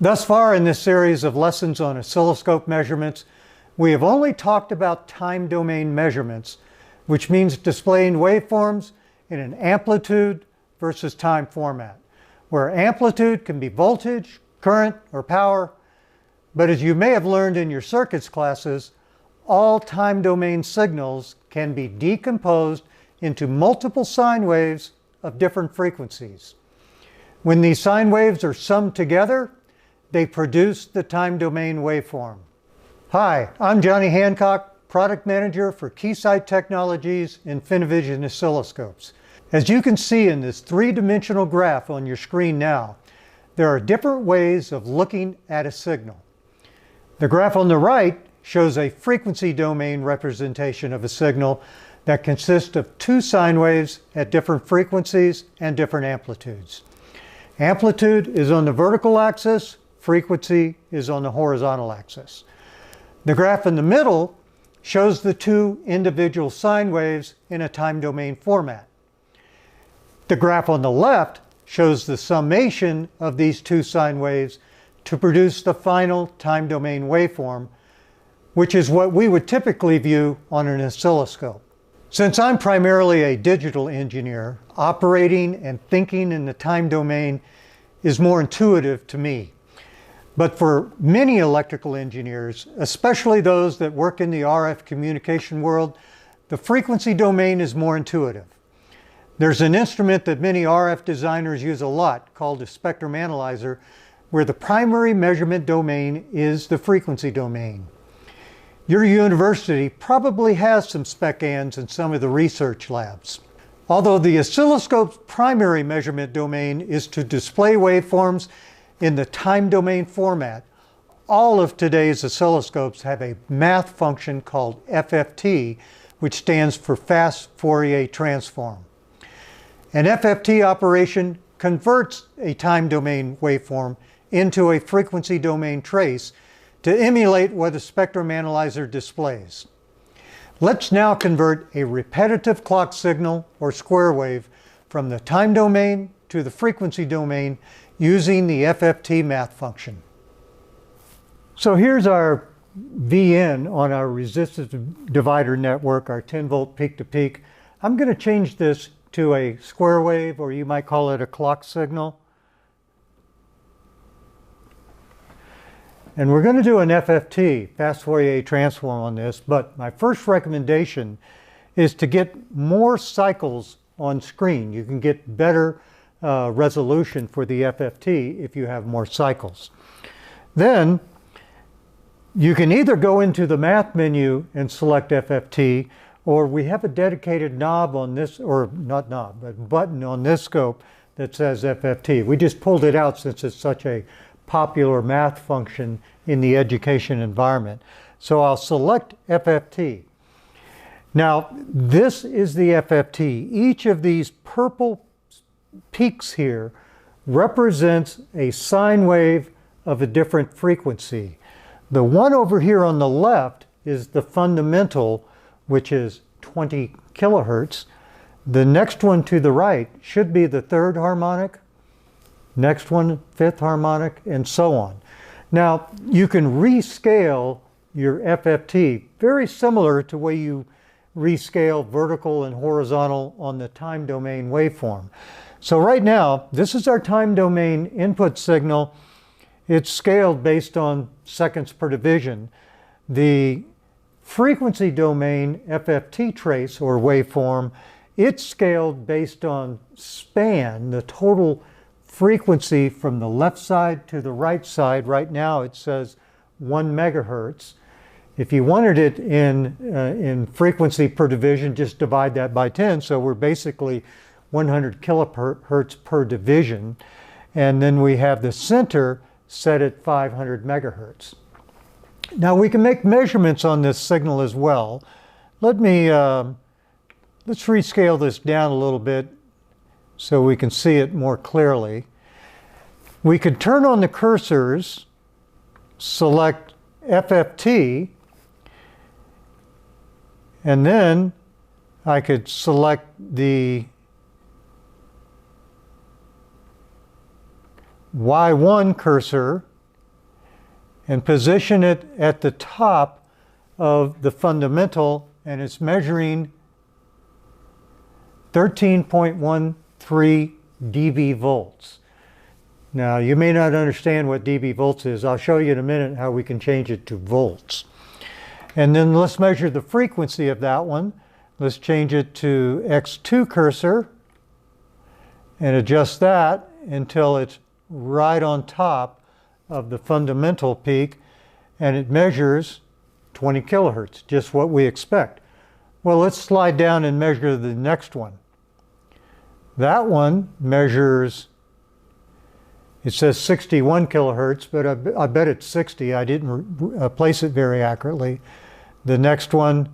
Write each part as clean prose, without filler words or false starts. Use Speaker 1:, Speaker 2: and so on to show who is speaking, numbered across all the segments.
Speaker 1: Thus far in this series of lessons on oscilloscope measurements, we have only talked about time domain measurements, which means displaying waveforms in an amplitude versus time format, where amplitude can be voltage, current, or power. But as you may have learned in your circuits classes, all time domain signals can be decomposed into multiple sine waves of different frequencies. When these sine waves are summed together, they produce the time domain waveform. Hi, I'm Johnny Hancock, Product Manager for Keysight Technologies Infinivision Oscilloscopes. As you can see in this three-dimensional graph on your screen now, there are different ways of looking at a signal. The graph on the right shows a frequency domain representation of a signal that consists of two sine waves at different frequencies and different amplitudes. Amplitude is on the vertical axis, frequency is on the horizontal axis. The graph in the middle shows the two individual sine waves in a time domain format. The graph on the left shows the summation of these two sine waves to produce the final time domain waveform, which is what we would typically view on an oscilloscope. Since I'm primarily a digital engineer, operating and thinking in the time domain is more intuitive to me. But for many electrical engineers, especially those that work in the RF communication world, the frequency domain is more intuitive. There's an instrument that many RF designers use a lot called a spectrum analyzer, where the primary measurement domain is the frequency domain. Your university probably has some spec-ans in some of the research labs. Although the oscilloscope's primary measurement domain is to display waveforms in the time domain format, all of today's oscilloscopes have a math function called FFT, which stands for Fast Fourier Transform. An FFT operation converts a time domain waveform into a frequency domain trace to emulate what a spectrum analyzer displays. Let's now convert a repetitive clock signal or square wave from the time domain to the frequency domain using the FFT math function. So here's our VN on our resistance divider network, our 10-volt peak-to-peak. I'm going to change this to a square wave, or you might call it a clock signal. And we're going to do an FFT, Fast Fourier Transform, on this, but my first recommendation is to get more cycles on screen. You can get better resolution for the FFT if you have more cycles. Then you can either go into the math menu and select FFT, or we have a dedicated knob on this, or not knob, but button on this scope that says FFT. We just pulled it out since it's such a popular math function in the education environment. So I'll select FFT. Now, this is the FFT. Each of these purple peaks here represents a sine wave of a different frequency. The one over here on the left is the fundamental, which is 20 kilohertz. The next one to the right should be the third harmonic, next one, fifth harmonic, and so on. Now, you can rescale your FFT very similar to the way you rescale vertical and horizontal on the time domain waveform. So right now, this is our time domain input signal. It's scaled based on seconds per division. The frequency domain FFT trace or waveform, it's scaled based on span, the total frequency from the left side to the right side. Right now it says 1 megahertz. If you wanted it in frequency per division, just divide that by 10. So we're basically 100 kilohertz per division. And then we have the center set at 500 megahertz. Now we can make measurements on this signal as well. Let's rescale this down a little bit so we can see it more clearly. We could turn on the cursors, select FFT, and then I could select the Y1 cursor and position it at the top of the fundamental, and it's measuring 13.13 dB volts. Now, you may not understand what dB volts is. I'll show you in a minute how we can change it to volts. And then let's measure the frequency of that one. Let's change it to X2 cursor and adjust that until it's right on top of the fundamental peak, and it measures 20 kilohertz, just what we expect. Well, let's slide down and measure the next one. That one measures, it says 61 kilohertz, but I bet it's 60. I didn't place it very accurately. The next one,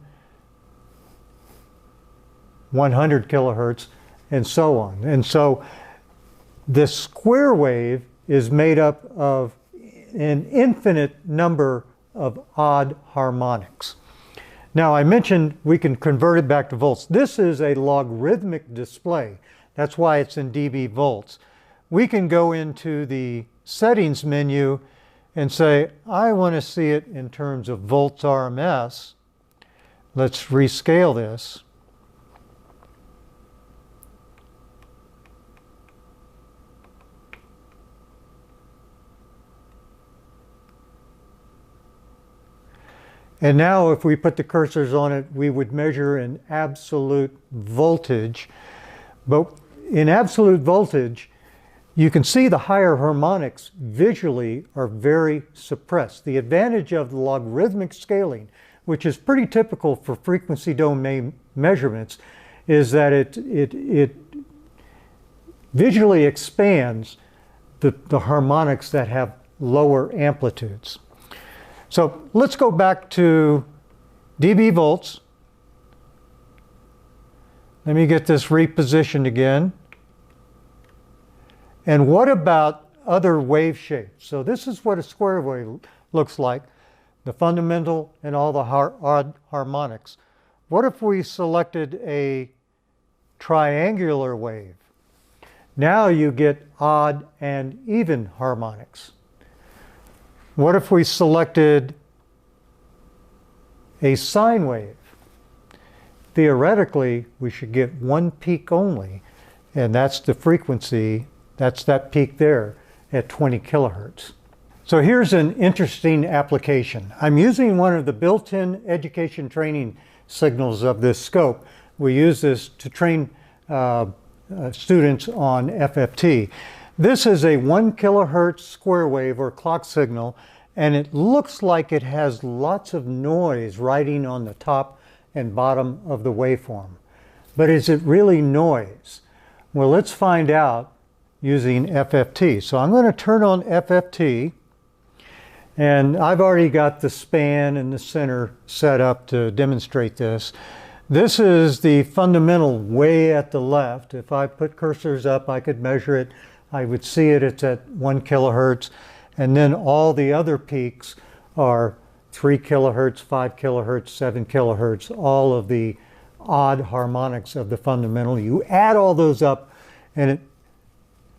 Speaker 1: 100 kilohertz, and so on. And so this square wave is made up of an infinite number of odd harmonics. Now, I mentioned we can convert it back to volts. This is a logarithmic display. That's why it's in dB volts. We can go into the settings menu and say, I want to see it in terms of volts RMS. Let's rescale this. And now if we put the cursors on it, we would measure an absolute voltage. But in absolute voltage, you can see the higher harmonics visually are very suppressed. The advantage of the logarithmic scaling, which is pretty typical for frequency domain measurements, is that it visually expands the harmonics that have lower amplitudes. So let's go back to dB volts. Let me get this repositioned again. And what about other wave shapes? So this is what a square wave looks like, the fundamental and all the odd harmonics. What if we selected a triangular wave? Now you get odd and even harmonics. What if we selected a sine wave? Theoretically, we should get one peak only, and that's the frequency, that's that peak there at 20 kilohertz. So here's an interesting application. I'm using one of the built-in education training signals of this scope. We use this to train students on FFT. This is a 1 kilohertz square wave or clock signal, and it looks like it has lots of noise riding on the top and bottom of the waveform. But is it really noise? Well, let's find out using FFT. So I'm going to turn on FFT, and I've already got the span and the center set up to demonstrate this. This is the fundamental way at the left. If I put cursors up, I could measure it. I would see it, it's at 1 kilohertz, and then all the other peaks are 3 kilohertz, 5 kilohertz, 7 kilohertz, all of the odd harmonics of the fundamental. You add all those up, and it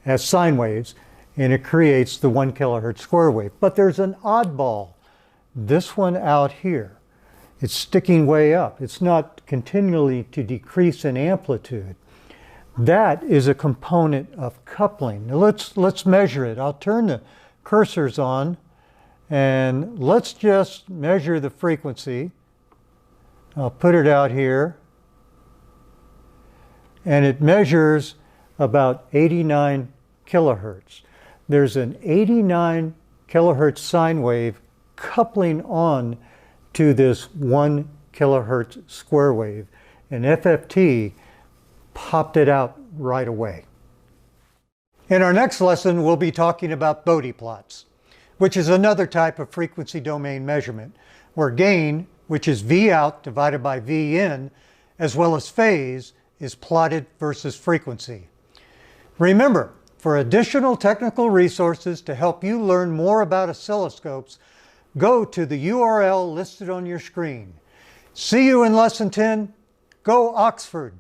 Speaker 1: has sine waves, and it creates the 1 kilohertz square wave. But there's an oddball, this one out here. It's sticking way up. It's not continually to decrease in amplitude. That is a component of coupling. Now let's measure it. I'll turn the cursors on, and let's just measure the frequency. I'll put it out here, and it measures about 89 kilohertz. There's an 89 kilohertz sine wave coupling on to this 1 kilohertz square wave, and FFT popped it out right away. In our next lesson, we'll be talking about Bode plots, which is another type of frequency domain measurement, where gain, which is V out divided by V in, as well as phase, is plotted versus frequency. Remember, for additional technical resources to help you learn more about oscilloscopes, go to the URL listed on your screen. See you in Lesson 10. Go Oxford!